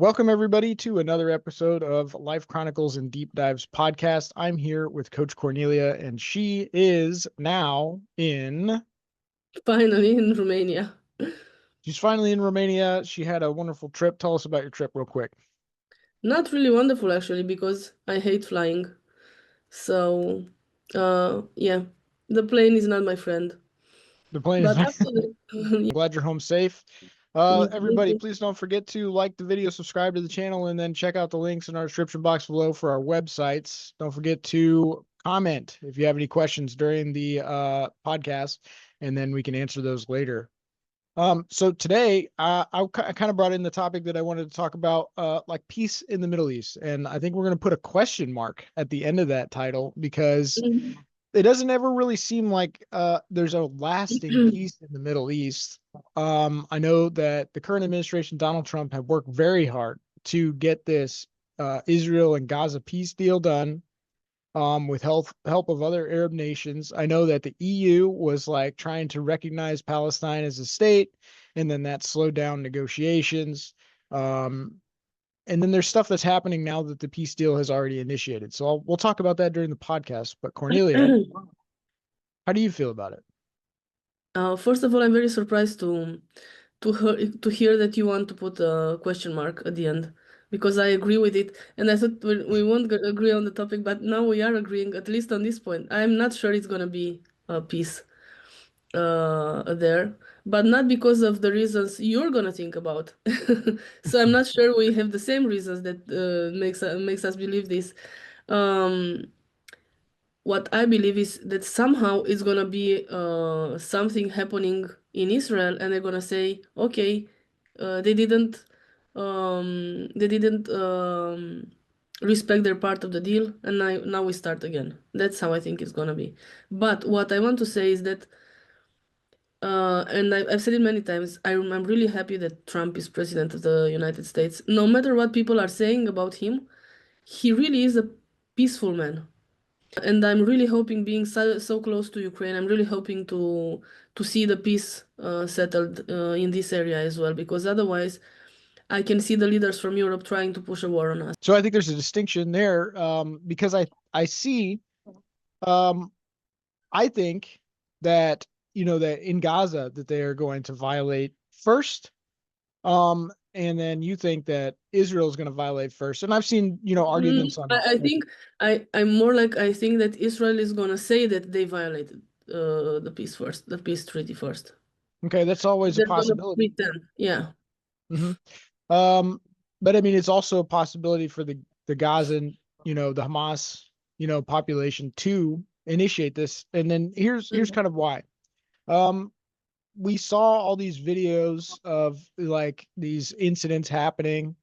Welcome, everybody, to another episode of Life Chronicles and Deep Dives podcast. I'm here with Coach Cornelia, and she is now in. Finally in Romania. She's finally in Romania. She had a wonderful trip. Tell us about your trip real quick. Not really wonderful actually, because I hate flying. So, yeah, the plane is not my friend. The plane is. But I'm actually, glad you're home safe. me Everybody, too. please don't forget to like the video, subscribe to the channel, and then check out the links in our description box below for our websites. Don't forget to comment if you have any questions during the podcast, and then we can answer those later. So today, I kind of brought in the topic that I wanted to talk about, like peace in the Middle East. And I think we're going to put a question mark at the end of that title because Mhm. it doesn't ever really seem like there's a lasting peace in the Middle East. I know that the current administration, Donald Trump, have worked very hard to get this Israel and Gaza peace deal done, with help of other Arab nations. I know that the EU was like trying to recognize Palestine as a state, and then that slowed down negotiations. Um, and then there's stuff that's happening now that the peace deal has already initiated. So we'll talk about that during the podcast. But Cornelia, how do you feel about it? First of all, I'm very surprised to hear that you want to put a question mark at the end, because I agree with it, and I thought we won't agree on the topic, but now we are agreeing, at least on this point. I'm not sure it's gonna be a peace there, but not because of the reasons you're gonna think about. So I'm not sure we have the same reasons that makes us believe this. Um, what I believe is that somehow it's gonna be something happening in Israel, and they're gonna say, okay, they didn't respect their part of the deal, and now we start again. That's how I think it's gonna be. But what I want to say is that and I've said it many times, I'm really happy that Trump is president of the United States. No matter what people are saying about him, he really is a peaceful man. And I'm really hoping, being so close to Ukraine, I'm really hoping to see the peace settled in this area as well, because otherwise I can see the leaders from Europe trying to push a war on us. So I think there's a distinction there, because I see, um, I think that that in Gaza that they are going to violate first. And then you think that Israel is going to violate first. And I've seen, arguments on I think I'm more like, I think that Israel is gonna say that they violated the peace treaty first. okay, that's always a They're gonna possibility. pretend, yeah. Hmm. Um, but I mean, it's also a possibility for the Gazan, the Hamas, population to initiate this. And then here's Mm. kind of why. Um, we saw all these videos of like these incidents happening,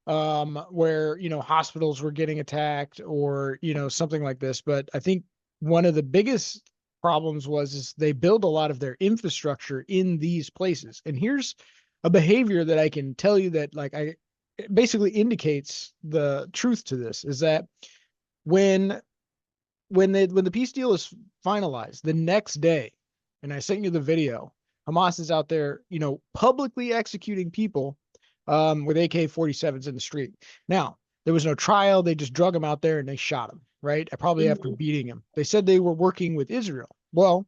where hospitals were getting attacked or something like this. But I think one of the biggest problems is they build a lot of their infrastructure in these places. And here's a behavior that I can tell you that like it basically indicates the truth to this, is that when when the peace deal is finalized the next day, and I sent you the video, Hamas is out there, publicly executing people, with AK-47s in the street. Now, there was no trial. They just drug him out there and they shot him, right? Probably after Mhm. beating him. They said they were working with Israel. Well,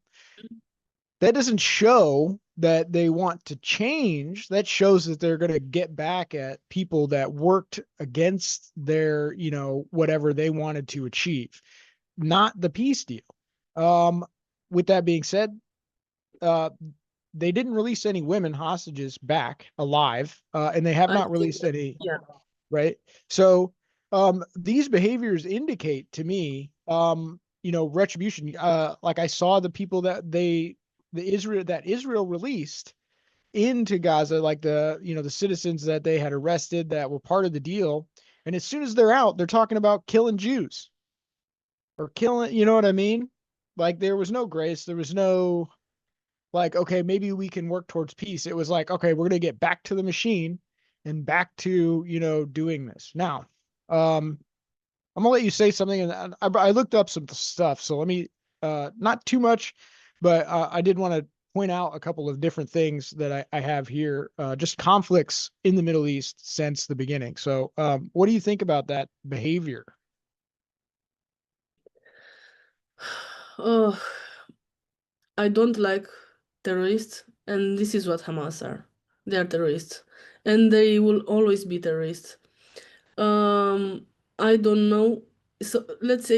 that doesn't show that they want to change. That shows that they're going to get back at people that worked against their, whatever they wanted to achieve, not the peace deal. Um, with that being said, uh, they didn't release any women hostages back alive, and they have I not think released that, any, yeah. right? So, these behaviors indicate to me, retribution. Like I saw the people that Israel released into Gaza, like the citizens that they had arrested that were part of the deal. And as soon as they're out, they're talking about killing Jews or killing, you know what I mean? Like there was no grace. There was no like, okay, maybe we can work towards peace. It was like, okay, we're going to get back to the machine and back to, doing this. Now, I'm gonna let you say something, and I looked up some stuff. So let me, not too much, but I did want to point out a couple of different things that I have here, just conflicts in the Middle East since the beginning. So, what do you think about that behavior? Oh, I don't like terrorists, and this is what Hamas are. They are terrorists, and they will always be terrorists. Um, I don't know. So let's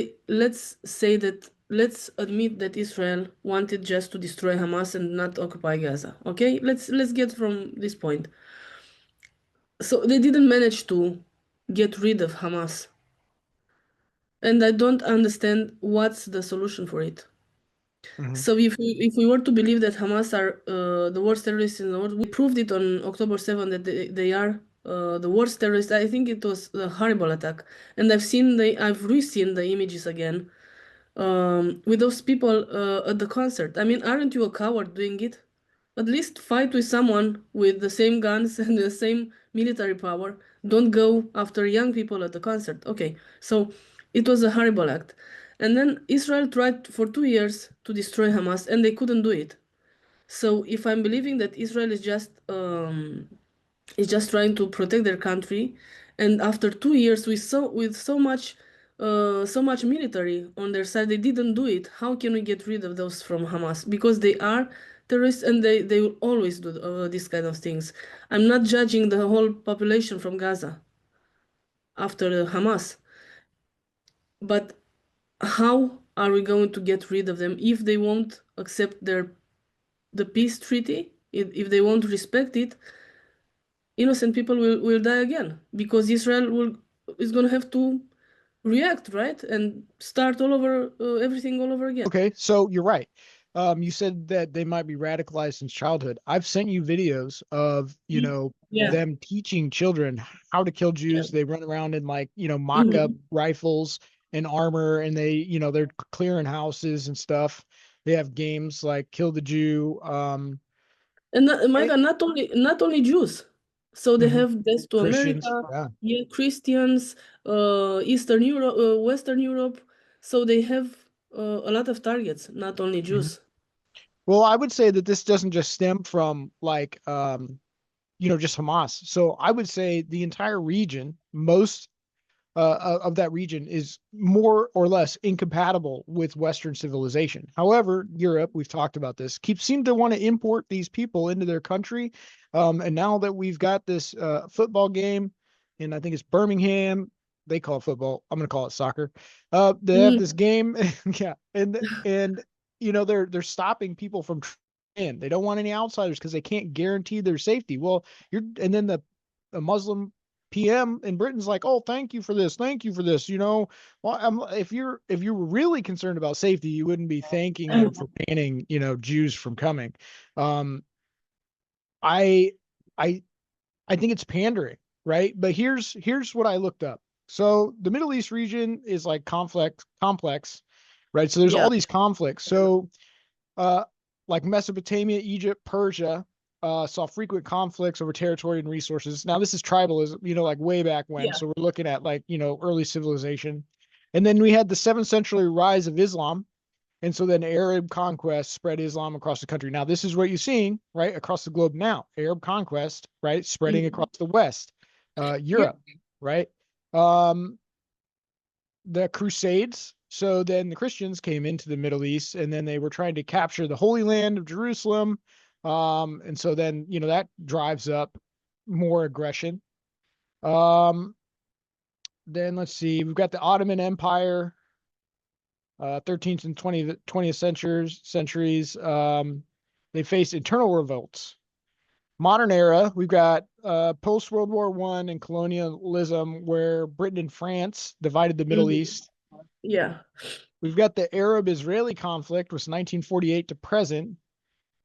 admit that Israel wanted just to destroy Hamas and not occupy Gaza. Okay? Let's get from this point. So they didn't manage to get rid of Hamas, and I don't understand what's the solution for it. Mhm. So if we were to believe that Hamas are the worst terrorists in the world, we proved it on October 7th that they are the worst terrorists. I think it was a horrible attack, and I've re-seen the images again with those people at the concert. I mean, aren't you a coward doing it? At least fight with someone with the same guns and the same military power. Don't go after young people at the concert. Okay, so it was a horrible act. And then Israel tried for 2 years to destroy Hamas, and they couldn't do it. So if I'm believing that Israel is just trying to protect their country, and after 2 years with so much military on their side, they didn't do it. How can we get rid of those from Hamas? Because they are terrorists, and they will always do these kind of things. I'm not judging the whole population from Gaza after Hamas, but how are we going to get rid of them if they won't accept the peace treaty? If they won't respect it, innocent people will die again because Israel is going to have to react, right, and start all over everything all over again. Okay, so you're right. You said that they might be radicalized since childhood. I've sent you videos of, Yeah, them teaching children how to kill yeah. Jews. They run around in like, mock-up Mhm. rifles and armor, and they're clearing houses and stuff. They have games like Kill the Jew. And Micah, And not only Jews, so they mhm, have this to Christians. America, Yeah. yeah, Christians, Eastern Europe, Western Europe, so they have a lot of targets, not only Mhm. Jews. Well, I would say that this doesn't just stem from like just Hamas. So I would say the entire region, most of that region is more or less incompatible with Western civilization. However, Europe, we've talked about this, seem to want to import these people into their country. And now that we've got this football game, and I think it's Birmingham, they call it football. I'm going to call it soccer. They have this Mm. game, yeah, and they're stopping people from in. They don't want any outsiders because they can't guarantee their safety. Well, and then the Muslim PM in Britain's like, oh, thank you for this, thank you for this. Well, if you were really concerned about safety, you wouldn't be thanking them for banning, Jews from coming. Um, I I I think it's pandering, right? But here's what I looked up. So the Middle East region is like complex, right? So there's Yeah. all these conflicts. So uh, like Mesopotamia, Egypt, Persia, saw frequent conflicts over territory and resources. Now, this is tribalism, like way back when. Yeah. So we're looking at like, early civilization. And then we had the 7th century rise of Islam. And so then Arab conquest spread Islam across the country. Now, this is what you're seeing, right, across the globe now. Arab conquest, right, spreading Mhm. across the West, Yeah. Europe, right? Um, the Crusades. So then the Christians came into the Middle East, and then they were trying to capture the Holy Land of Jerusalem. And so then, that drives up more aggression. Um, then let's see, we've got the Ottoman Empire, 13th and 20th centuries. They faced internal revolts. Modern era, we've got post World War One and colonialism, where Britain and France divided the Middle Mhm. East. Yeah. We've got the Arab-Israeli conflict, was 1948 to present.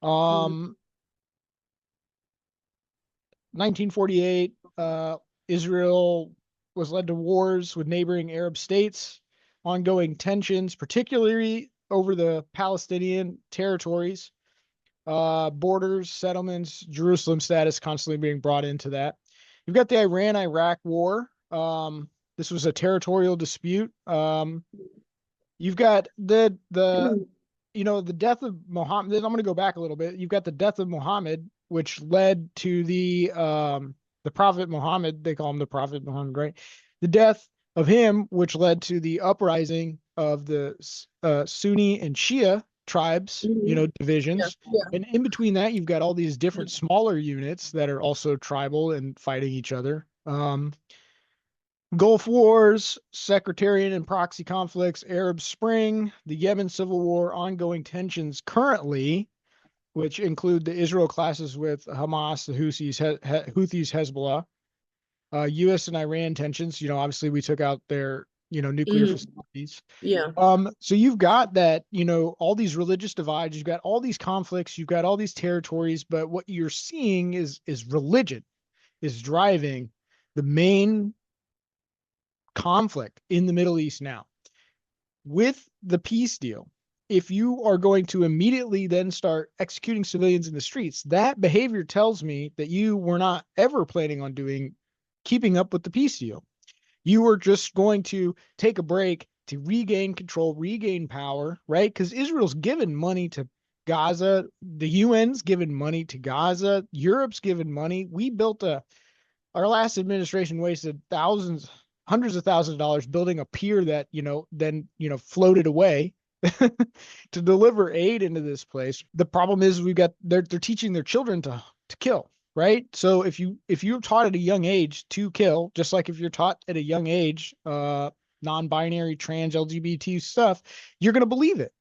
Mhm. Um, 1948, Israel was led to wars with neighboring Arab states, ongoing tensions, particularly over the Palestinian territories, borders, settlements, Jerusalem status constantly being brought into that. You've got the Iran-Iraq war. This was a territorial dispute. You've got the the death of Muhammad. I'm going to go back a little bit. You've got the death of Muhammad, which led to the Prophet Muhammad. They call him the Prophet Muhammad, right? The death of him, which led to the uprising of the Sunni and Shia tribes, Yeah, divisions. yeah. And in between that, you've got all these different smaller units that are also tribal and fighting each other. Gulf Wars, sectarian and proxy conflicts, Arab Spring, the Yemen civil war, ongoing tensions currently, which include the Israel clashes with Hamas, the Houthis, Hezbollah, U.S. and Iran tensions. Obviously we took out their, nuclear Mhm. facilities. Yeah. So you've got that, all these religious divides, you've got all these conflicts, you've got all these territories, but what you're seeing is religion is driving the main conflict in the Middle East now. With the peace deal, if you are going to immediately then start executing civilians in the streets, that behavior tells me that you were not ever planning on keeping up with the peace deal. You were just going to take a break to regain control, regain power, right? Because Israel's given money to Gaza, the UN's given money to Gaza, Europe's given money. Our last administration wasted hundreds of thousands of dollars building a pier that, then, floated away to deliver aid into this place. The problem is they're teaching their children to kill, right? So if you're taught at a young age to kill, just like if you're taught at a young age, non-binary, trans, LGBT stuff, you're going to believe it.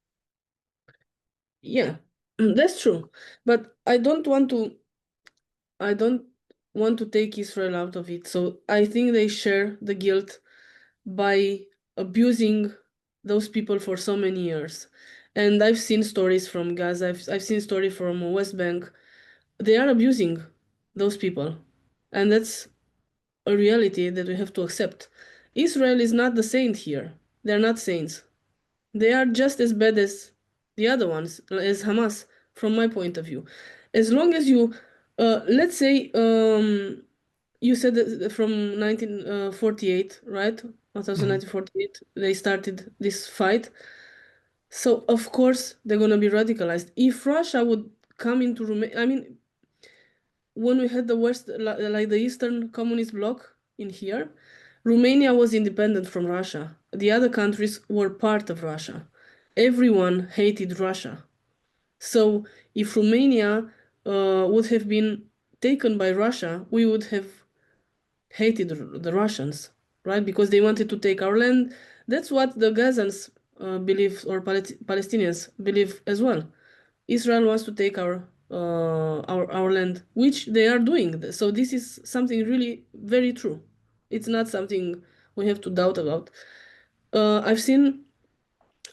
Yeah, that's true. But I don't want to take Israel out of it. So I think they share the guilt by abusing those people for so many years. And I've seen stories from Gaza, I've seen stories from West Bank. They are abusing those people. And that's a reality that we have to accept. Israel is not the saint here. They're not saints. They are just as bad as the other ones, as Hamas, from my point of view. As long as let's say, you said that from 1948, right? Mhm. 1948, they started this fight. So, of course, they're going to be radicalized. If Russia would come into Romania, I mean, when we had the West, like the Eastern Communist bloc in here, Romania was independent from Russia. The other countries were part of Russia. Everyone hated Russia. So if Romania would have been taken by Russia, we would have hated the Russians, right? Because they wanted to take our land. That's what the Gazans believe, or Palestinians believe as well. Israel wants to take our land, which they are doing. So this is something really very true. It's not something we have to doubt about. Uh, I've seen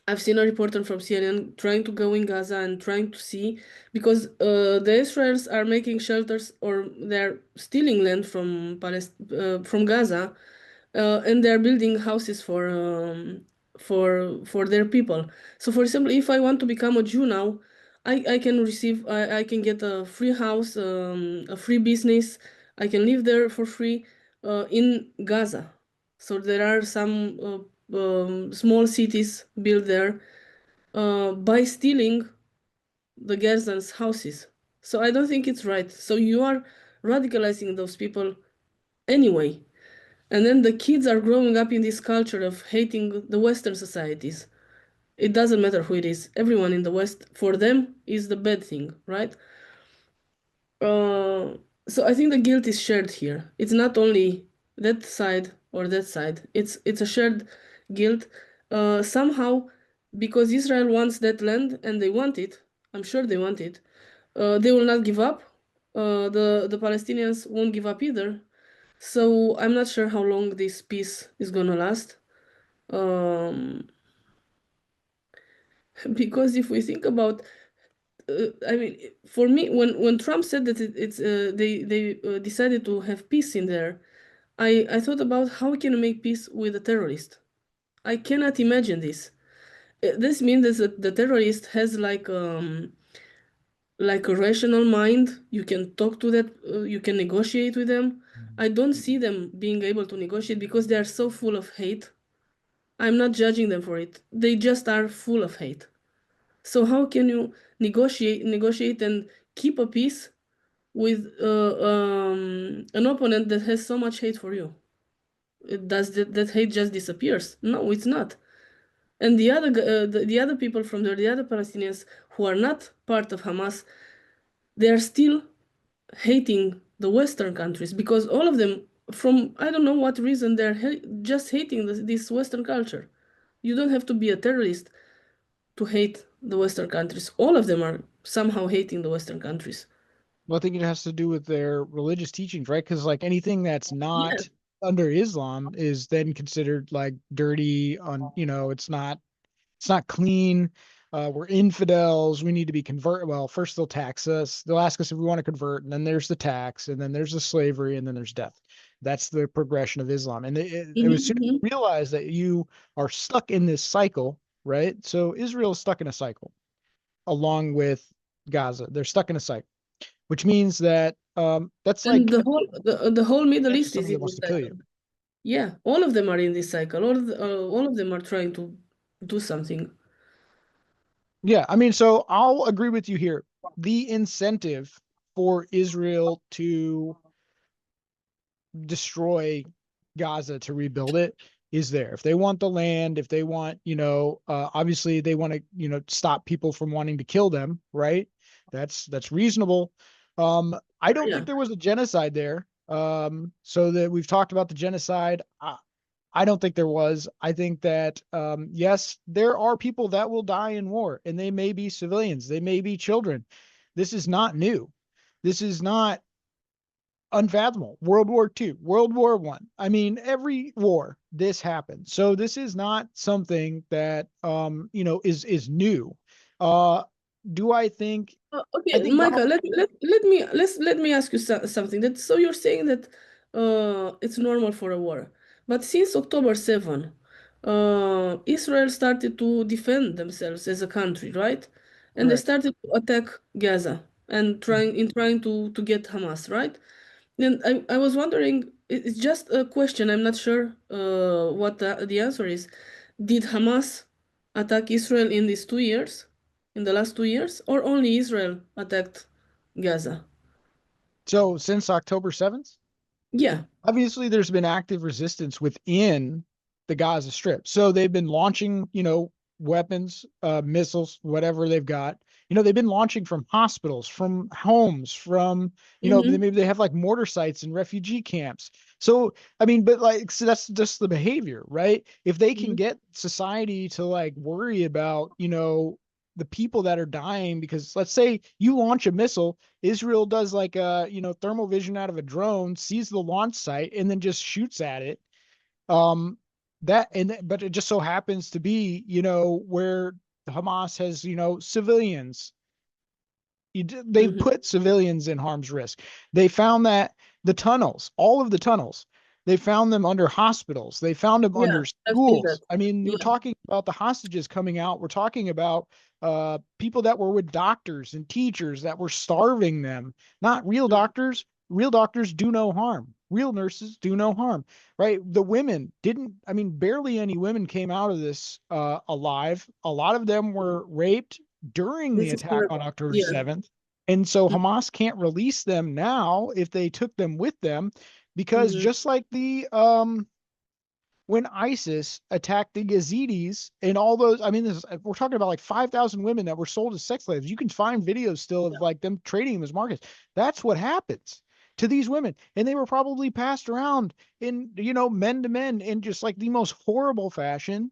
I've seen a reporter from CNN trying to go in Gaza and trying to see, because the Israelis are making shelters, or they're stealing land from Gaza, and they're building houses for their people. So, for example, if I want to become a Jew now, I can get a free house, a free business. I can live there for free in Gaza. So there are some small cities built there by stealing the Gazans' houses. So I don't think it's right. So you are radicalizing those people anyway. And then the kids are growing up in this culture of hating the Western societies. It doesn't matter who it is. Everyone in the West, for them, is the bad thing, right? Uh, so I think the guilt is shared here. It's not only that side or that side. It's a shared guilt. Somehow, because Israel wants that land and they want it, I'm sure they want it. They will not give up. The Palestinians won't give up either. So I'm not sure how long this peace is gonna last. Um, because if we think about, I mean, for me, when Trump said that they decided to have peace in there, I thought about how we can make peace with a terrorist. I cannot imagine this. This means that the terrorist has like a rational mind. You can talk to that. You can negotiate with them. I don't see them being able to negotiate because they are so full of hate. I'm not judging them for it. They just are full of hate. So how can you negotiate and keep a peace with an opponent that has so much hate for you? Does that hate just disappears? No, it's not. And the other people from there, the other Palestinians who are not part of Hamas, they are still hating the Western countries because all of them, from I don't know what reason, they're just hating this Western culture. You don't have to be a terrorist to hate the Western countries. All of them are somehow hating the Western countries. Well, I think it has to do with their religious teachings, right? Because like anything that's Yeah. not under Islam is then considered like dirty on, it's not clean. We're infidels. We need to be convert. Well, first they'll tax us. They'll ask us if we want to convert, and then there's the tax, and then there's the slavery, and then there's death. That's the progression of Islam. And it was soon as Hmm. you realize that you are stuck in this cycle, right? So Israel is stuck in a cycle along with Gaza. They're stuck in a cycle, which means that that's And like the whole Middle to East is someone in that wants this to kill you. cycle. Yeah, all of them are in this cycle. All of them are trying to do something. Yeah, I mean, so I'll agree with you here. The incentive for Israel to destroy Gaza to rebuild it is there. If they want the land, if they want, obviously they want to, stop people from wanting to kill them, right? That's reasonable. I don't Yeah. think there was a genocide there. So that we've talked about the genocide. I don't think there was. I think that yes, there are people that will die in war, and they may be civilians, they may be children. This is not new. This is not unfathomable. World War II, World War One. I mean, every war this happened. So this is not something that is new. Uh, do I think? I Okay, think Micah, Donald. let me ask you something. So you're saying that it's normal for a war, but since October 7, Israel started to defend themselves as a country, right? And they Correct. started to attack Gaza and trying to get Hamas, right? And I was wondering, it's just a question. I'm not sure what the answer is. Did Hamas attack Israel in these 2 years, in the last 2 years, or only Israel attacked Gaza? So since October 7th, Yeah. obviously there's been active resistance within the Gaza Strip. So they've been launching, weapons, missiles, whatever they've got. They've been launching from hospitals, from homes, from, Mm-hmm. maybe they have like mortar sites and refugee camps. So, I mean, but like, so that's just the behavior, right? If they can Hmm. get society to like worry about, the people that are dying, because let's say you launch a missile, Israel does like a, thermal vision out of a drone, sees the launch site, and then just shoots at it. Um, but it just so happens to be, where Hamas has, civilians. They've Hmm. put civilians in harm's risk. They found that the tunnels, all of the tunnels, they found them under hospitals. They found them Yeah, under I've seen that. schools. I mean, we're Yeah. talking about the hostages coming out. We're talking about people that were with doctors and teachers that were starving them. Not real doctors. Real doctors do no harm. Real nurses do no harm, right? The women didn't, I mean, barely any women came out of this alive. A lot of them were raped during the This is attack on horrible. October Yeah. 7th. And so Hamas can't release them now if they took them with them, because Mm-hmm. just like the when ISIS attacked the Yazidis and all those, I mean, we're talking about like 5,000 women that were sold as sex slaves. You can find videos still of like them trading them as markets. That's what happens to these women. And they were probably passed around in, men to men in just like the most horrible fashion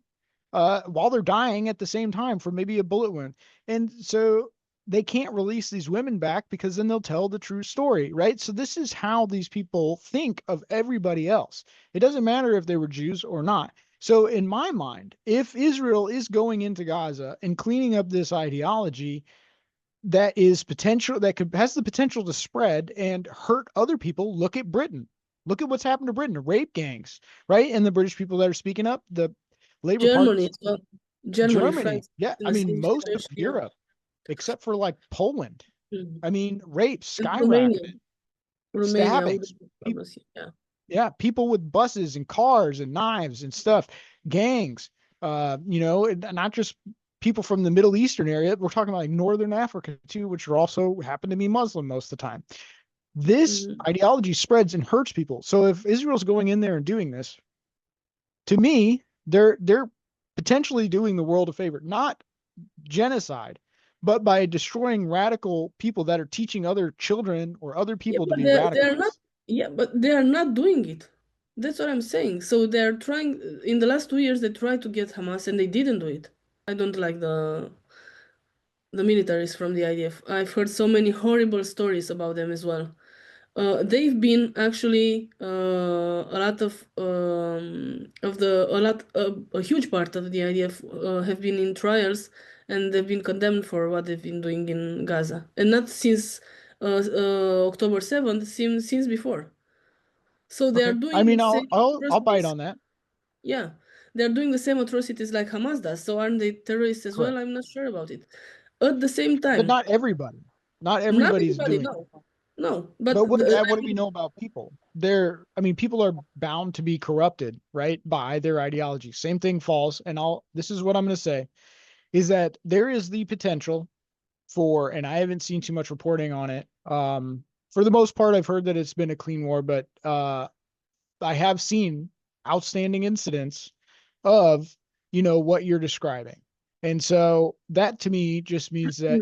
while they're dying at the same time from maybe a bullet wound. And so they can't release these women back because then they'll tell the true story, right? So this is how these people think of everybody else. It doesn't matter if they were Jews or not. So in my mind, if Israel is going into Gaza and cleaning up this ideology that is potential, that could has the potential to spread and hurt other people, look at Britain. Look at what's happened to Britain, rape gangs, right? And the British people that are speaking up, the Labor Party. Germany, so Germany, Germany. France, Yeah. in I the mean, same most of situation. Yeah. Europe, except for like Poland. Mhm. I mean, rape And Romania, skyrocketed, with stabbings. the problems. Yeah. Yeah, people with buses and cars and knives and stuff, gangs, not just people from the Middle Eastern area. We're talking about like Northern Africa too, which are also happen to be Muslim most of the time. This Mhm. ideology spreads and hurts people. So if Israel's going in there and doing this, to me, they're potentially doing the world a favor, not genocide, but by destroying radical people that are teaching other children or other Yeah, people to but be they're not. radicals. Yeah, but they are not doing it. That's what I'm saying. So they're trying. In the last 2 years, they tried to get Hamas, and they didn't do it. I don't like the militaries from the IDF. I've heard so many horrible stories about them as well. They've been actually a lot of the a lot a huge part of the IDF have been in trials, and they've been condemned for what they've been doing in Gaza, and not since October 7th, since before. So they are Okay. I doing the mean, same I'll bite atrocities. on that. Yeah, they're doing the same atrocities like Hamas does. So aren't they terrorists as well? Correct. I'm not sure about it. At the same But time, not everybody. Not not everybody's everybody, doing no, it. no. But But what do we know about people? I mean, people are bound to be corrupted, right, by their ideology. Same thing falls, and this is what I'm going to say, is that there is the potential for, and I haven't seen too much reporting on it. For the most part, I've heard that it's been a clean war, but I have seen outstanding incidents of, what you're describing. And so that to me just means that,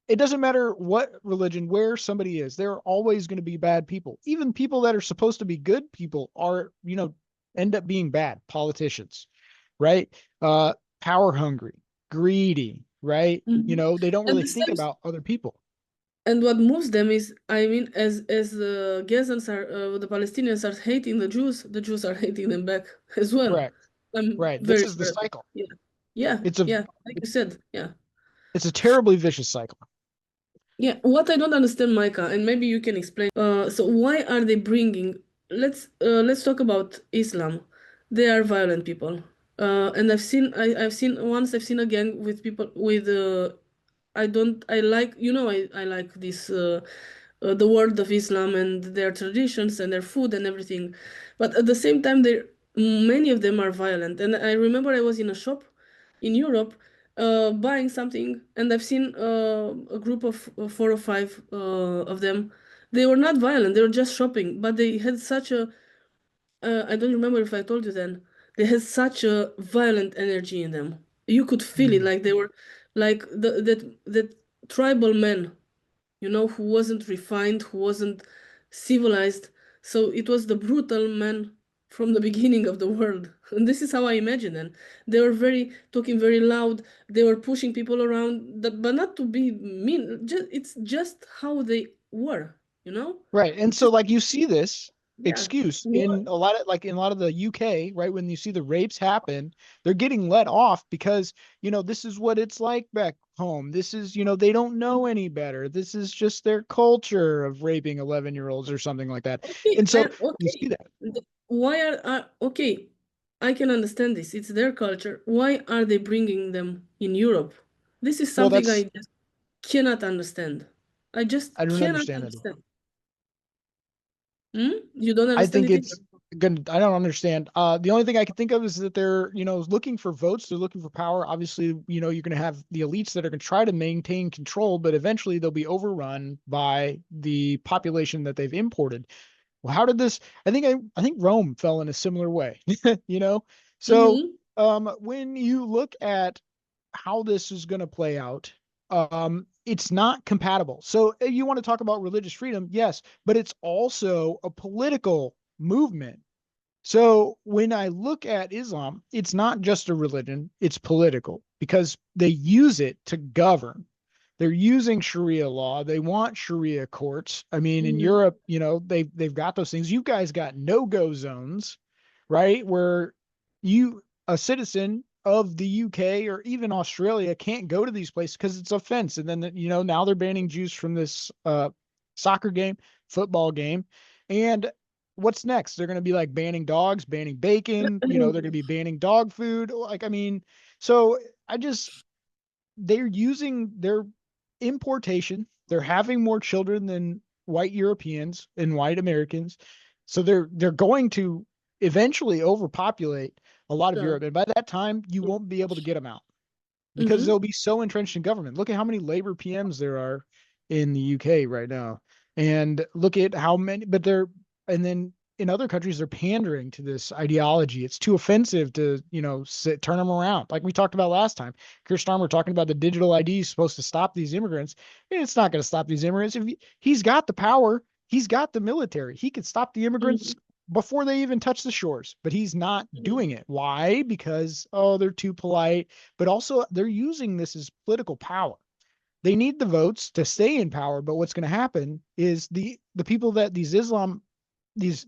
it doesn't matter what religion, where somebody is, there are always going to be bad people. Even people that are supposed to be good people are, end up being bad politicians, right? Uh, Power hungry, greedy, right? Mhm. They don't And really the think same, about other people. and what moves them is, I mean, as the Gazans are, the Palestinians are hating the Jews are hating them back as well. Correct. I'm Right. This very is the sure. cycle. Yeah, yeah, It's a yeah. Like you said, yeah, it's a terribly vicious cycle. yeah. What I don't understand, Micah, and maybe you can explain. So why are they bringing? Let's talk about Islam. They are violent people. And I've seen once I've seen a gang with people with I don't I like I like this the world of Islam and their traditions and their food and everything, but at the same time, they many of them are violent. And I remember I was in a shop in Europe buying something, and I've seen a group of 4 or 5 of them. They were not violent; they were just shopping, but they had such a I don't remember if I told you then. They had such a violent energy in them. You could feel it, Mm. like they were like that tribal men, who wasn't refined, who wasn't civilized. So it was the brutal man from the beginning of the world. And this is how I imagine them. They were talking very loud. They were pushing people around, but not to be mean. It's just how they were, you know? Right. And so Just, like you see this yeah. excuse War. in a lot of the UK, right? When you see the rapes happen, they're getting let off because, this is what it's like back home. This is, they don't know any better. This is just their culture of raping 11-year-olds or something like that. Okay, And so you okay. see that. Why okay? I can understand this. It's their culture. Why are they bringing them in Europe? This is Well, something I just cannot understand. I just I don't cannot understand that. understand. Hmm? You don't I understand think it either? it's good. I don't understand. The only thing I can think of is that they're, looking for votes. They're looking for power. Obviously, you're going to have the elites that are going to try to maintain control, but eventually they'll be overrun by the population that they've imported. Well, how did this? I think Rome fell in a similar way. You know, so Mm-hmm. when you look at how this is going to play out, it's not compatible. So you want to talk about religious freedom, yes, but it's also a political movement. So when I look at Islam, it's not just a religion, it's political because they use it to govern. They're using Sharia law. They want Sharia courts. I mean, in Mm-hmm. Europe, they've got those things. You guys got no-go zones, right? Where a citizen of the UK or even Australia can't go to these places because it's offense. And then, now they're banning Jews from this soccer game, football game. And what's next? They're going to be like banning dogs, banning bacon, they're going to be banning dog food. Like, I mean, so I just, they're using their importation. They're having more children than white Europeans and white Americans. So they're going to eventually overpopulate a lot of Sure. Europe. And by that time, you won't be able to get them out. because Mm-hmm. they'll be so entrenched in government. Look at how many Labor PMs there are in the UK right now. And look at how many, but they're, and then in other countries, they're pandering to this ideology. It's too offensive to, turn them around. Like we talked about last time, Keir Starmer talking about the digital ID is supposed to stop these immigrants. It's not going to stop these immigrants. If he's got the power, he's got the military. He could stop the immigrants before they even touch the shores, but he's not Mm-hmm. doing it. Why? Because, oh, they're too polite, but also they're using this as political power. They need the votes to stay in power, but what's going to happen is the people that these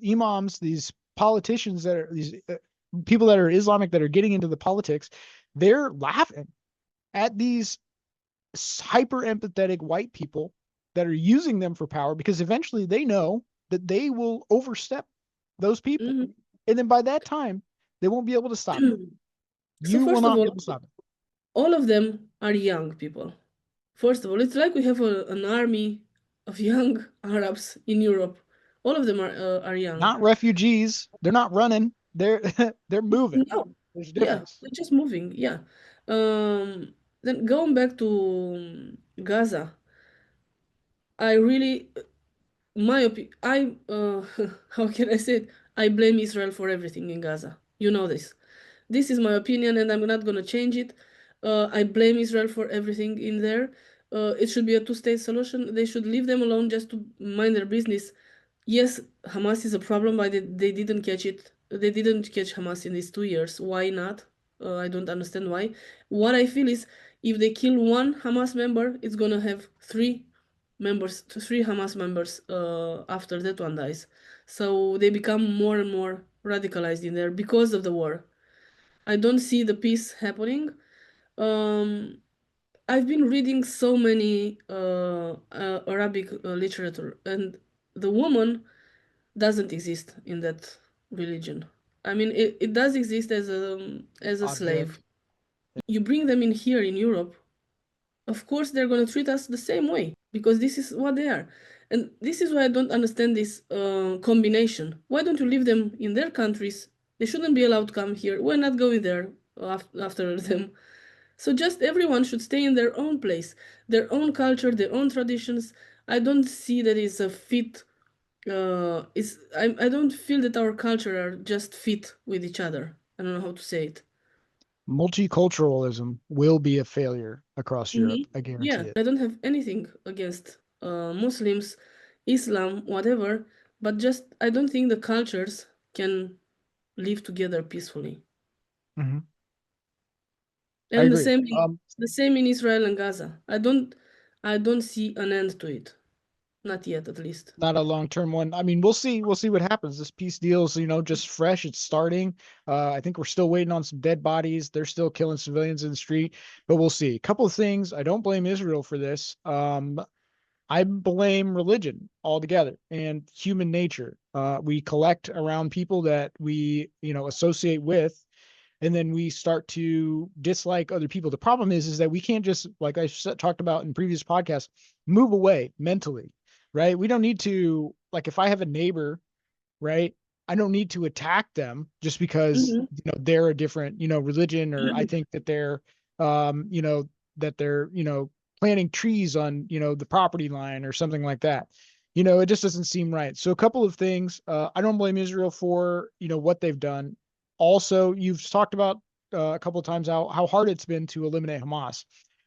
imams, these politicians that are these people that are Islamic that are getting into the politics, they're laughing at these hyper empathetic white people that are using them for power because eventually they know that they will overstep those people. Mm-hmm. And then by that time, they won't be able to stop it. So You will first of not be all, able to stop it. all of them are young people. First of all, it's like we have an army of young Arabs in Europe. All of them are young. Not refugees. They're not running. They're they're moving. No, There's a yeah, difference. they're just moving. Yeah. Then going back to Gaza, I really, my opinion, how can I say it? I blame Israel for everything in Gaza. You know this. This is my opinion, and I'm not gonna change it. I blame Israel for everything in there. It should be a two-state solution. They should leave them alone just to mind their business. Yes, Hamas is a problem, but they didn't catch it. They didn't catch Hamas in these 2 years. Why not? I don't understand why. What I feel is if they kill one Hamas member, it's gonna have three Hamas members after that one dies. So they become more and more radicalized in there because of the war. I don't see the peace happening. Um, I've been reading so many Arabic literature, and the woman doesn't exist in that religion. I mean, it does exist as a slave. Object. You bring them in here in Europe, of course they're going to treat us the same way because this is what they are. And this is why I don't understand this combination. Why don't you leave them in their countries? They shouldn't be allowed to come here. We're not going there after them. So just everyone should stay in their own place, their own culture, their own traditions. I don't see that is a fit. I don't feel that our culture are just fit with each other. I don't know how to say it. Multiculturalism will be a failure across Europe. I Yeah, guarantee it. I don't have anything against Muslims, Islam, whatever, but just I don't think the cultures can live together peacefully. Mhm. I And agree. the same in Israel and Gaza. I don't see an end to it. Not yet, at least. Not a long-term one. I mean, we'll see. We'll see what happens. This peace deal's, just fresh. It's starting. I think we're still waiting on some dead bodies. They're still killing civilians in the street, but we'll see. A couple of things. I don't blame Israel for this. I blame religion altogether and human nature. We collect around people that we, associate with, and then we start to dislike other people. The problem is that we can't just, like I talked about in previous podcasts, move away mentally, right? We don't need to, like, if I have a neighbor, right? I don't need to attack them just because, Mm-hmm. they're a different, religion, or I think that they're, um, you know, that they're, planting trees on, the property line or something like that. It just doesn't seem right. So a couple of things. I don't blame Israel for, what they've done. Also, you've talked about a couple of times how hard it's been to eliminate Hamas.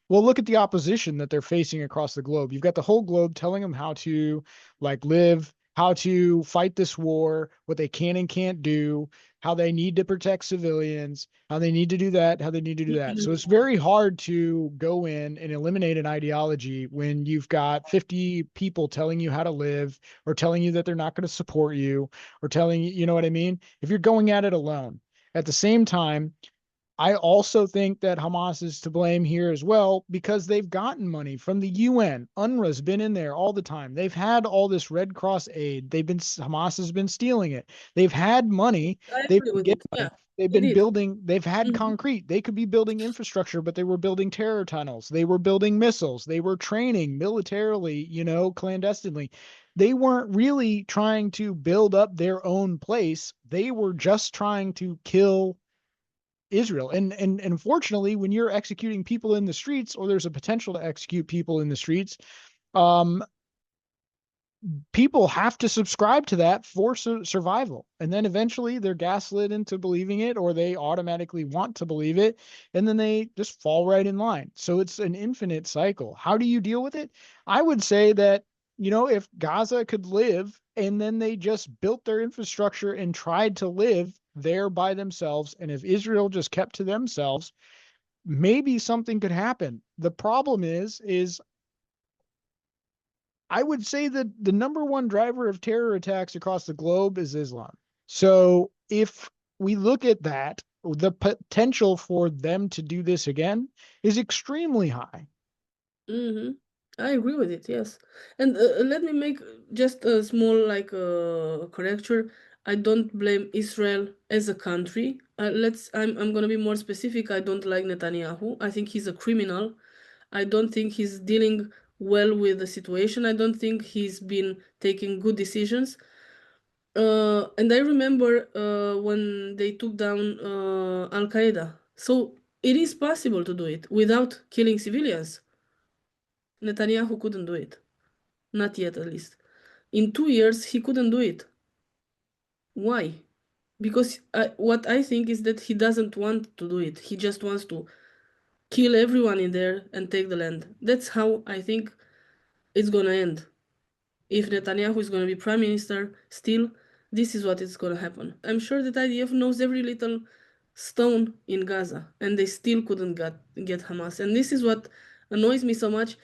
Well, look at the opposition that they're facing across the globe. You've got the whole globe telling them how to live, how to fight this war, what they can and can't do, how they need to protect civilians, how they need to do that, how they need to do that. So it's very hard to go in and eliminate an ideology when you've got 50 people telling you how to live, or telling you that they're not going to support you, or telling you, you know what I mean? If you're going at it alone. At the same time, I also think that Hamas is to blame here as well because they've gotten money from the UN. UNRWA's been in there all the time. They've had all this Red Cross aid. Hamas has been stealing it. They've had money. I They've agree been with getting it. Yeah, money. They've been indeed. building, they've had Mm-hmm. concrete. They could be building infrastructure, but they were building terror tunnels. They were building missiles. They were training militarily, clandestinely. They weren't really trying to build up their own place. They were just trying to kill Israel. And unfortunately, when you're executing people in the streets, or there's a potential to execute people in the streets, um, people have to subscribe to that for survival. And then eventually they're gaslit into believing it, or they automatically want to believe it. And then they just fall right in line. So it's an infinite cycle. How do you deal with it? I would say that, if Gaza could live and then they just built their infrastructure and tried to live there by themselves, and if Israel just kept to themselves, maybe something could happen. The problem is I would say that the number one driver of terror attacks across the globe is Islam. So if we look at that, the potential for them to do this again is extremely high. Mm-hmm. I agree with it, yes. And let me make just a small correcture. I don't blame Israel as a country. I'm gonna be more specific. I don't like Netanyahu. I think he's a criminal. I don't think he's dealing well with the situation. I don't think he's been taking good decisions. And I remember when they took down Al Qaeda. So it is possible to do it without killing civilians. Netanyahu couldn't do it. Not yet, at least. In 2 years, he couldn't do it. Why? Because what I think is that he doesn't want to do it. He just wants to kill everyone in there and take the land. That's how I think it's gonna end. If Netanyahu is gonna be prime minister, still, this is what is gonna happen. I'm sure that IDF knows every little stone in Gaza, and they still couldn't get Hamas. And this is what annoys me so much.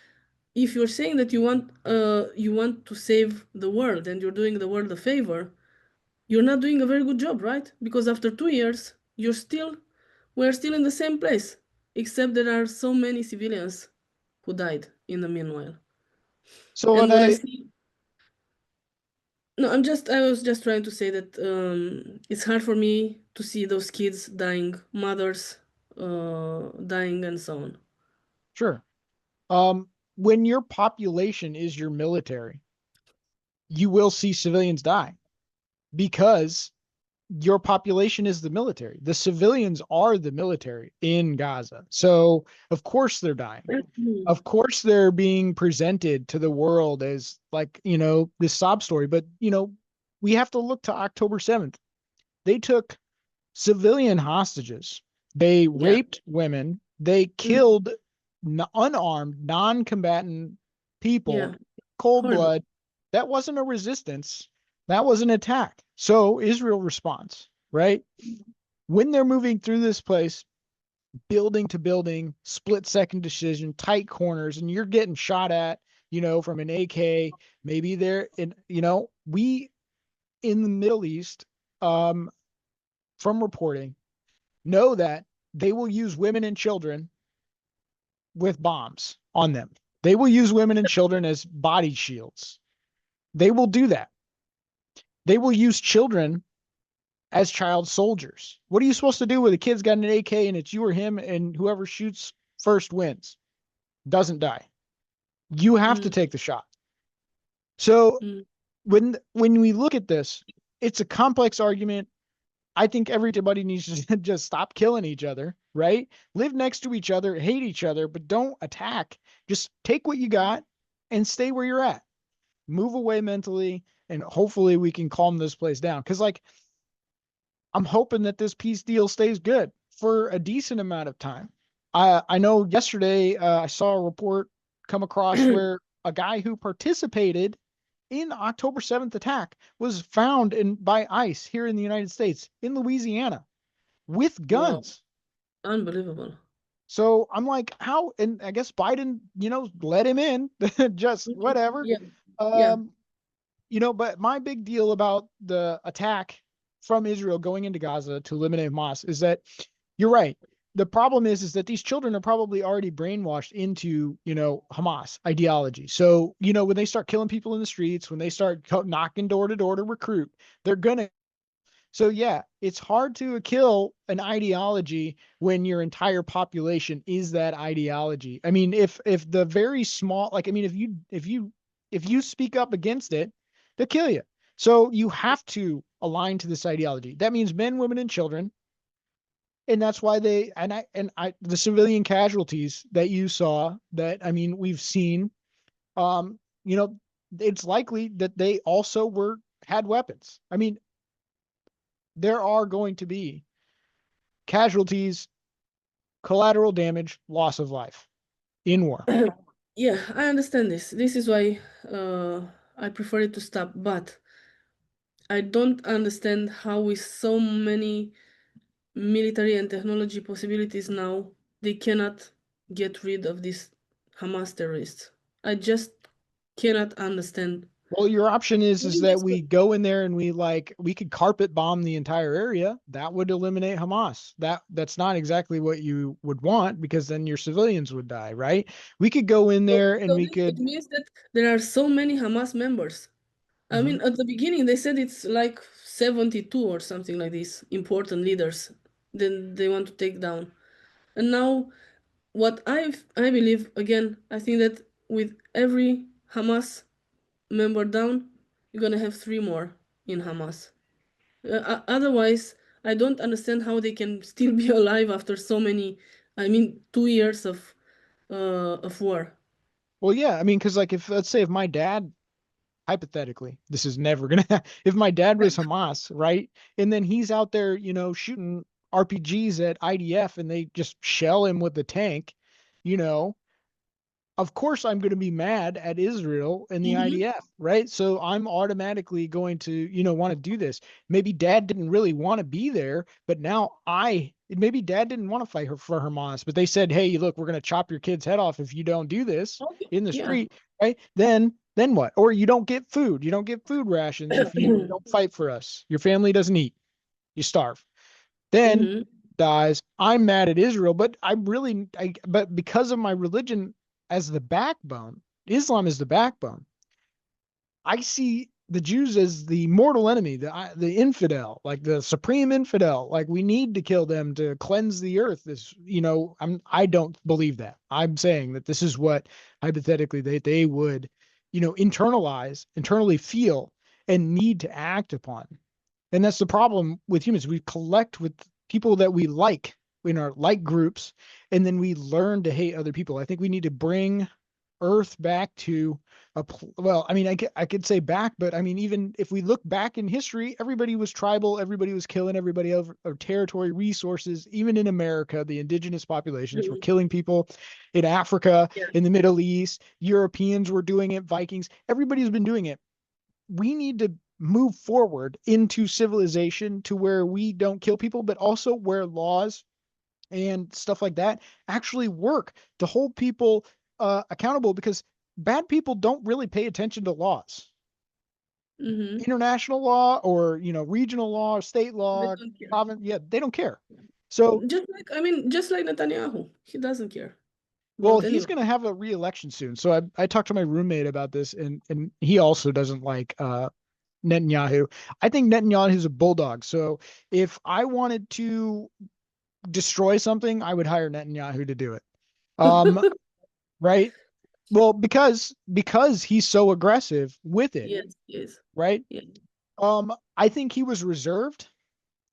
If you're saying that you want to save the world and you're doing the world a favor, you're not doing a very good job, right? Because after 2 years, we're still in the same place, except there are so many civilians who died in the meanwhile. So, And when I see, no, I was just trying to say that it's hard for me to see those kids dying, mothers dying, and so on. sure. When your population is your military, you will see civilians die because your population is the military. The civilians are the military in Gaza. So, of course, they're dying. Mm. Of course, they're being presented to the world as like, this sob story. But, we have to look to October 7th. They took civilian hostages. They Yeah. raped women. They Mm. killed unarmed, non-combatant people, Yeah. cold Horrible. blood. That wasn't a resistance. That was an attack. So Israel responds, right? When they're moving through this place, building to building, split second decision, tight corners, and you're getting shot at, from an AK, maybe they're in, we in the Middle East, from reporting, know that they will use women and children with bombs on them. They will use women and children as body shields. They will do that. They will use children as child soldiers. What are you supposed to do with a kid's got an AK and it's you or him, and whoever shoots first wins, doesn't die? You have to Mm. take the shot. So Mm. when we look at this, it's a complex argument. I think everybody needs to just stop killing each other, right? Live next to each other, hate each other, but don't attack. Just take what you got and stay where you're at. Move away mentally, and hopefully we can calm this place down. Because, like, I'm hoping that this peace deal stays good for a decent amount of time. I know yesterday I saw a report come across where a guy who participated in the October 7th attack was found by ICE here in the United States in Louisiana with Wow. guns. Unbelievable. So I'm like, how? And I guess Biden, let him in, just Mhm. whatever. Yeah. Yeah. Um, but my big deal about the attack from Israel going into Gaza to eliminate Hamas is that you're right. The problem is that these children are probably already brainwashed into, Hamas ideology. So, when they start killing people in the streets, when they start knocking door to door to recruit, they're gonna. So yeah, it's hard to kill an ideology when your entire population is that ideology. I mean, if the very small, like, I mean, if you speak up against it, they'll kill you. So you have to align to this ideology. That means men, women, and children. and that's why they the civilian casualties that you saw, that I mean we've seen, um you know, it's likely that they also were had weapons. I mean, there are going to be casualties, collateral damage, loss of life in war. Yeah, I understand this. This is why I prefer it to stop. But I don't understand how, with so many military and technology possibilities now, they cannot get rid of these Hamas terrorists. I just cannot understand. Well, your option is Maybe that this we go in there and we could carpet bomb the entire area. That would eliminate Hamas. That's not exactly what you would want, because then your civilians would die, right? We could go in there and so we then it could. means that there are so many Hamas members. I Mhm. mean, at the beginning they said it's like 72 or something like this, important leaders. Then they want to take down. And now I believe, again, I think that with every Hamas member down, you're gonna have three more in Hamas. Otherwise, I don't understand how they can still be alive after so many, I mean, 2 years of war. Well, yeah, I mean, because like if let's say if my dad, hypothetically, this is never gonna, if my dad was Hamas, right, and then he's out there, shooting RPGs at IDF and they just shell him with the tank, you know, of course I'm going to be mad at Israel and the Hmm. IDF, right? So I'm automatically going to, want to do this. Maybe dad didn't really want to be there, but now maybe dad didn't want to fight her for Hamas, but they said, "Hey, look, we're going to chop your kid's head off if you don't do this Okay. in the Yeah. street," right? Then what? Or you don't get food. You don't get food rations if you don't fight for us. Your family doesn't eat. You starve. Then Hmm. dies. I'm mad at Israel, but but because of my religion as the backbone, Islam is the backbone. I see the Jews as the mortal enemy, the infidel, like the supreme infidel. Like we need to kill them to cleanse the earth. I don't believe that. I'm saying that this is what hypothetically they would, internally feel and need to act upon. And that's the problem with humans. We collect with people that we like in our like groups, and then we learn to hate other people. I think we need to bring Earth back to well, I mean, I could say back, but I mean, even if we look back in history, everybody was tribal, everybody was killing everybody over territory, resources. Even in America, the indigenous populations were killing people. In Africa, Yeah. in the Middle East, Europeans were doing it, Vikings, everybody's been doing it. We need to move forward into civilization to where we don't kill people, but also where laws and stuff like that actually work to hold people accountable, because bad people don't really pay attention to laws, Hmm. international law or regional law, state They law, don't care. province. Yeah, they don't care. So, Just like Netanyahu, he doesn't care well, about he's anyone. going to have a re-election soon. So I talked to my roommate about this, and he also doesn't like Netanyahu. I think Netanyahu is a bulldog. So if I wanted to destroy something, I would hire Netanyahu to do it. Um, right? Well, because he's so aggressive with it, Yes, yes, right? yeah. I think he was reserved.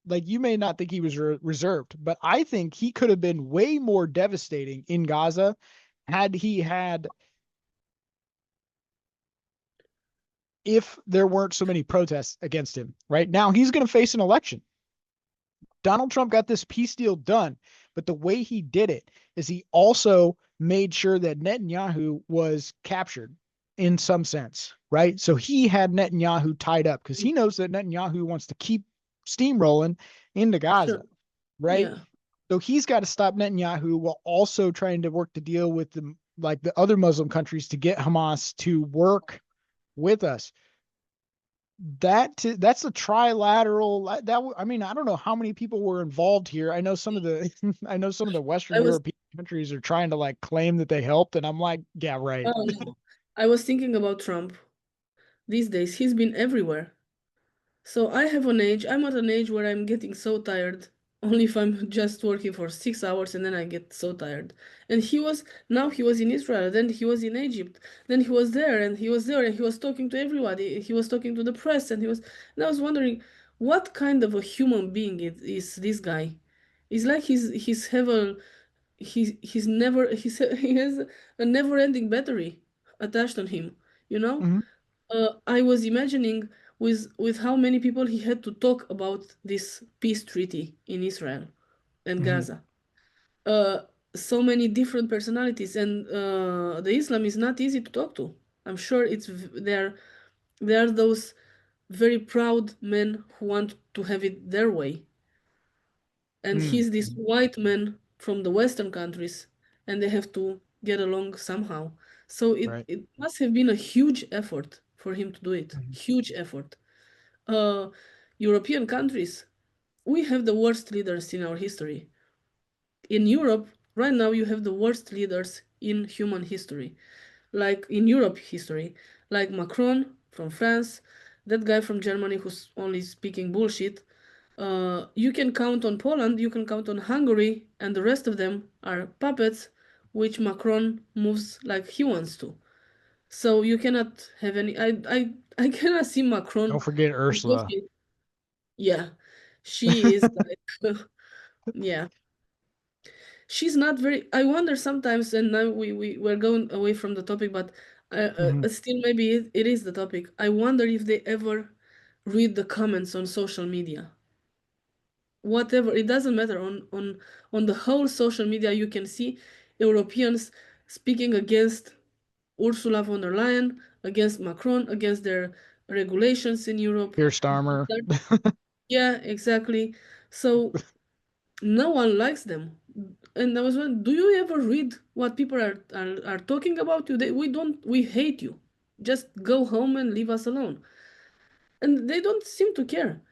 Like you may not think he was reserved, but I think he could have been way more devastating in Gaza had he had if there weren't so many protests against him. Right now, he's going to face an election. Donald Trump got this peace deal done, but the way he did it is he also made sure that Netanyahu was captured in some sense, right? So he had Netanyahu tied up because he knows that Netanyahu wants to keep steamrolling into Sure. Gaza, right? Yeah. So he's got to stop Netanyahu while also trying to work to deal with the other Muslim countries to get Hamas to work with us. That's a trilateral I mean, I don't know how many people were involved here. I know some of the I know some of the Western I was European countries are trying to like claim that they helped, and I'm like, yeah, right. oh no. I was thinking about Trump. These days he's been everywhere. So I'm at an age where I'm getting so tired. Only if I'm just working for 6 hours and then I get so tired. And now he was in Israel, then he was in Egypt, then he was there and he was there and he was talking to everybody. He was talking to the press and I was wondering what kind of a human being is this guy? It's like he's never he has a never-ending battery attached on him, you know? Hmm. I was imagining with how many people he had to talk about this peace treaty in Israel and Hmm. Gaza. Uh, so many different personalities, and the Islam is not easy to talk to. I'm sure there are those very proud men who want to have it their way, and Mm. he's this white man from the Western countries, and they have to get along somehow. So Right. it must have been a huge effort for him to do it. Hmm. Huge effort. Uh, European countries, we have the worst leaders in our history. In Europe, right now, you have the worst leaders in human history, like in Europe history, like Macron from France, that guy from Germany who's only speaking bullshit. You can count on Poland, you can count on Hungary, and the rest of them are puppets, which Macron moves like he wants to. So you cannot have any. I cannot see Don't Macron forget Ursula. negotiate. Yeah, she is like, yeah, she's not very. I wonder sometimes, and now we're going away from the topic, but Hmm. still maybe it is the topic. I wonder if they ever read the comments on social media. Whatever, it doesn't matter. On the whole social media, you can see Europeans speaking against Ursula von der Leyen, against Macron, against their regulations in Europe. Keir Starmer. Yeah, exactly. So no one likes them. And I was wondering, do you ever read what people are talking about you? We hate you. Just go home and leave us alone. And they don't seem to care.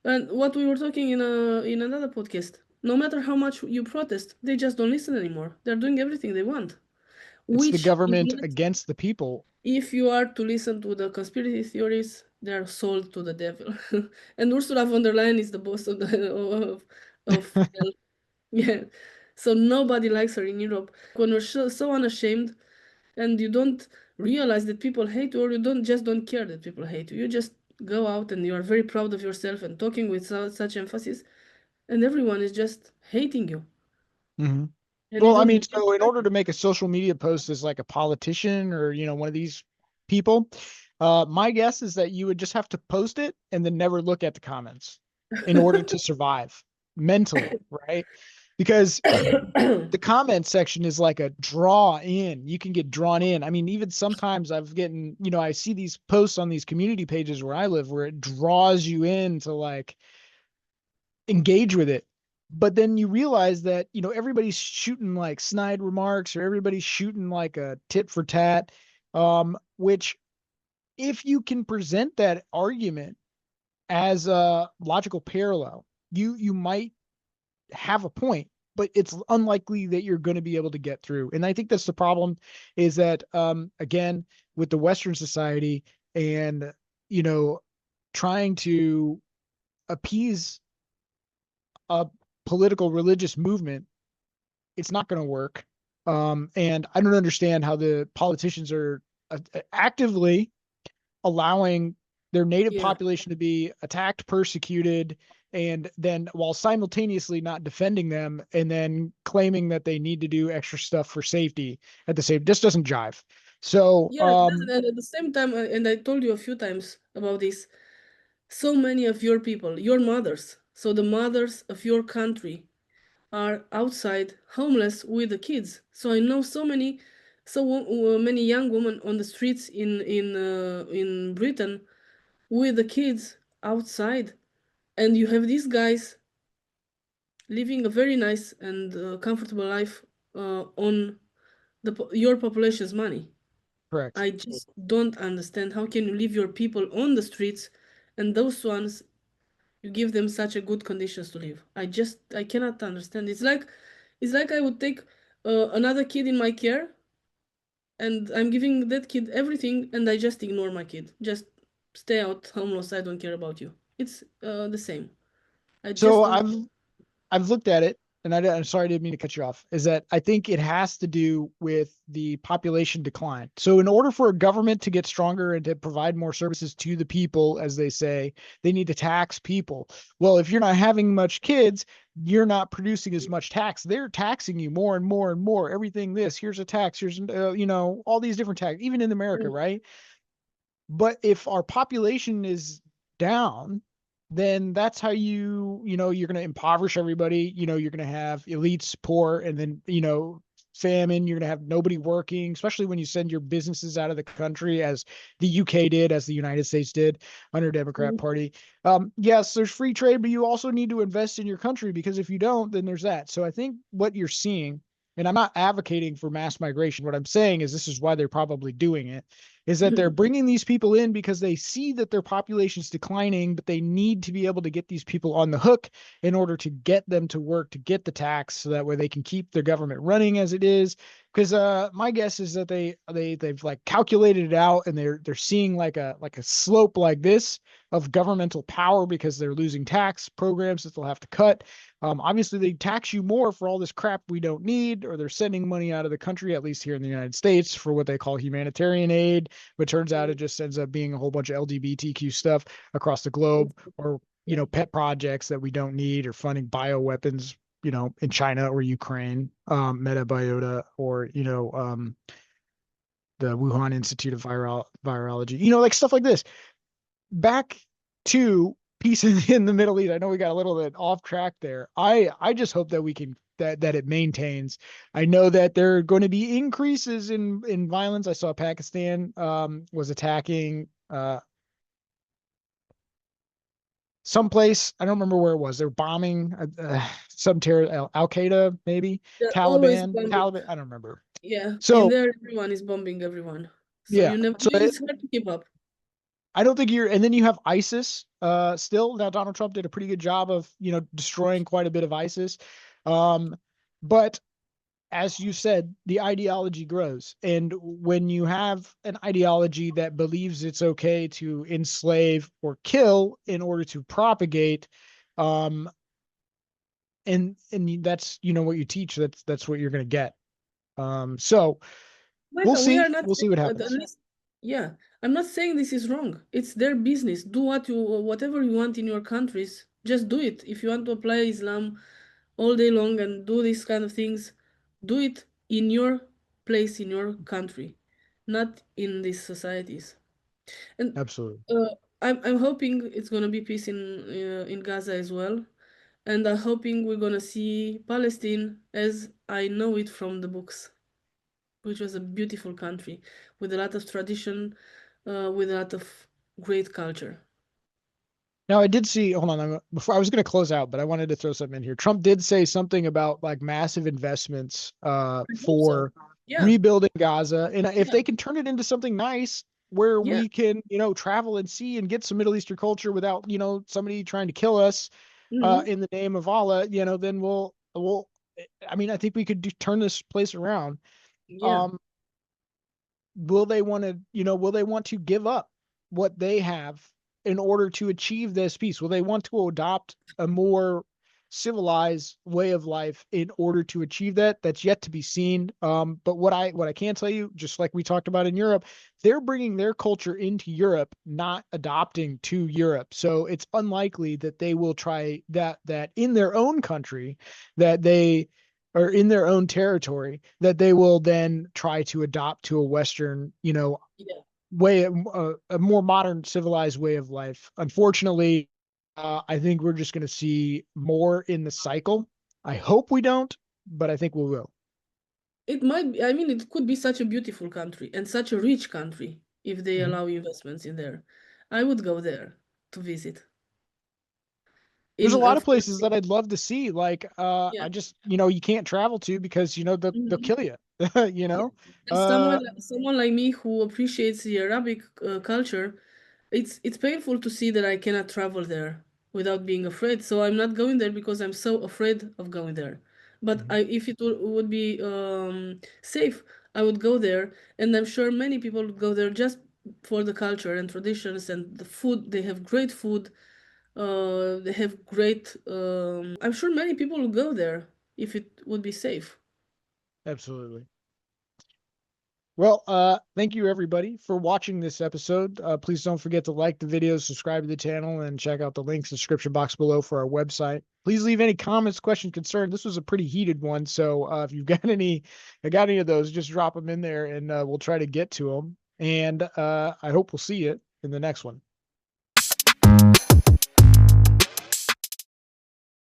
And what we were talking in another podcast, no matter how much you protest, they just don't listen anymore. They're doing everything they want. It's the Which is government not, against the people. if you are to listen to the conspiracy theories, they are sold to the devil. And Ursula von der Leyen is the boss of hell. Yeah. So nobody likes her in Europe. When we're so unashamed and you don't realize that people hate you, or you don't care that people hate you. You just go out and you are very proud of yourself and talking with such emphasis, and everyone is just hating you. Hmm. And you Well, I don't mean, you so in can't- order to make a social media post as like a politician or, one of these people, my guess is that you would just have to post it and then never look at the comments in order to survive mentally, right? Because the comment section is like a draw in. You can get drawn in. I mean, even sometimes I see these posts on these community pages where I live where it draws you in to like engage with it. But then you realize that, everybody's shooting like snide remarks or everybody's shooting like a tit for tat. Which if you can present that argument as a logical parallel, you might have a point, but it's unlikely that you're going to be able to get through. And I think that's the problem is that, again, with the Western society and, you know, trying to appease a political religious movement, it's not going to work. And I don't understand how the politicians are actively allowing their native yeah, population to be attacked, persecuted, and then while simultaneously not defending them and then claiming that they need to do extra stuff for safety at the same, this doesn't jive. So, yeah. It doesn't, and at the same time, and I told you a few times about this. So many of your people, your mothers, so the mothers of your country, are outside homeless with the kids. So I know so many young women on the streets in Britain with the kids outside, and you have these guys living a very nice and comfortable life on your population's money. correct. I just don't understand how can you leave your people on the streets, and those ones you give them such a good conditions to live. I cannot understand. It's like I would take another kid in my care, and I'm giving that kid everything, and I just ignore my kid. Just stay out homeless. I don't care about you. It's the same. I just So don't. I've looked at it. and I'm sorry, I didn't mean to cut you off, is that I think it has to do with the population decline. So in order for a government to get stronger and to provide more services to the people, as they say, they need to tax people. Well, if you're not having much kids, you're not producing as much tax. They're taxing you more and more and more. Everything this, here's a tax, here's, all these different tax, even in America, Mm. right? But if our population is down, then that's how you're going to impoverish everybody. You're going to have elites poor, and then, famine. You're going to have nobody working, especially when you send your businesses out of the country, as the UK did, as the United States did under Democrat Mm. Party. Yes, there's free trade, but you also need to invest in your country, because if you don't, then there's that. So I think what you're seeing, and I'm not advocating for mass migration. What I'm saying is this is why they're probably doing it, is that they're bringing these people in because they see that their population is declining, but they need to be able to get these people on the hook in order to get them to work, to get the tax, so that way they can keep their government running as it is. Because my guess is that they've like calculated it out, and they're seeing like a slope like this of governmental power, because they're losing tax programs that they'll have to cut. Obviously, they tax you more for all this crap we don't need, or they're sending money out of the country, at least here in the United States, for what they call humanitarian aid, but turns out it just ends up being a whole bunch of LGBTQ stuff across the globe, or Yeah. pet projects that we don't need, or funding bioweapons, in China or Ukraine, Metabiota, or the Wuhan Institute of Virology, like stuff like this. Back to peace in the Middle East. I know we got a little bit off track there. I just hope that we can that it maintains. I know that there are going to be increases in violence. I saw Pakistan was attacking someplace. I don't remember where it was. They're bombing some terror, Al Qaeda, maybe They're always Taliban, bombing. Taliban. I don't remember. Yeah, in So there, everyone is bombing everyone. So yeah, you never, so it's hard to keep up. I don't think and then you have ISIS still. Now Donald Trump did a pretty good job of, destroying quite a bit of ISIS. Um, but as you said, the ideology grows. And when you have an ideology that believes it's okay to enslave or kill in order to propagate, um, and that's, what you teach, that's what you're going to get. So we'll Micah, we are see. not We'll see what saying, happens. yeah, I'm not saying this is wrong. It's their business. Do whatever you want in your countries. Just do it. If you want to apply Islam all day long and do these kind of things, do it in your place, in your country, not in these societies. And Absolutely. I'm hoping it's gonna be peace in Gaza as well, and I'm hoping we're gonna see Palestine as I know it from the books, which was a beautiful country with a lot of tradition, with a lot of great culture. Now, I did see, hold on, before I was going to close out, but I wanted to throw something in here. Trump did say something about like massive investments I hope so. for Yeah, rebuilding Gaza. And if yeah, they can turn it into something nice where yeah. we can, travel and see and get some Middle Eastern culture without, somebody trying to kill us Hmm. in the name of Allah, then I mean, I think we could turn this place around. Yeah. Um, will they want to give up what they have in order to achieve this peace? Will they want to adopt a more civilized way of life in order to achieve that? That's yet to be seen. But what I can tell you, just like we talked about in Europe, they're bringing their culture into Europe, not adopting to Europe. So it's unlikely that they will try that in their own country, that they or in their own territory, that they will then try to adopt to a Western, Yeah. way, a more modern, civilized way of life. Unfortunately, I think we're just going to see more in the cycle. I hope we don't, but I think we will. It might be, I mean, it could be such a beautiful country and such a rich country if they Mhm. allow investments in there. I would go there to visit. There's a In lot of of course, places that I'd love to see. Like, yeah. I just, you can't travel to, because, they'll Mhm. kill you, you Yeah. know? As Uh, someone like me who appreciates the Arabic culture, it's painful to see that I cannot travel there without being afraid. So I'm not going there because I'm so afraid of going there. But if it would be safe, I would go there, and I'm sure many people would go there just for the culture and traditions and the food. They have great food. They have great. I'm sure many people will go there. if it would be safe. Absolutely. Well, thank you everybody for watching this episode. Please don't forget to like the video, subscribe to the channel, and check out the links in the description box below for our website. Please leave any comments, questions, concerns. This was a pretty heated one, so if you've got any of those, just drop them in there, and we'll try to get to them. And I hope we'll see you in the next one.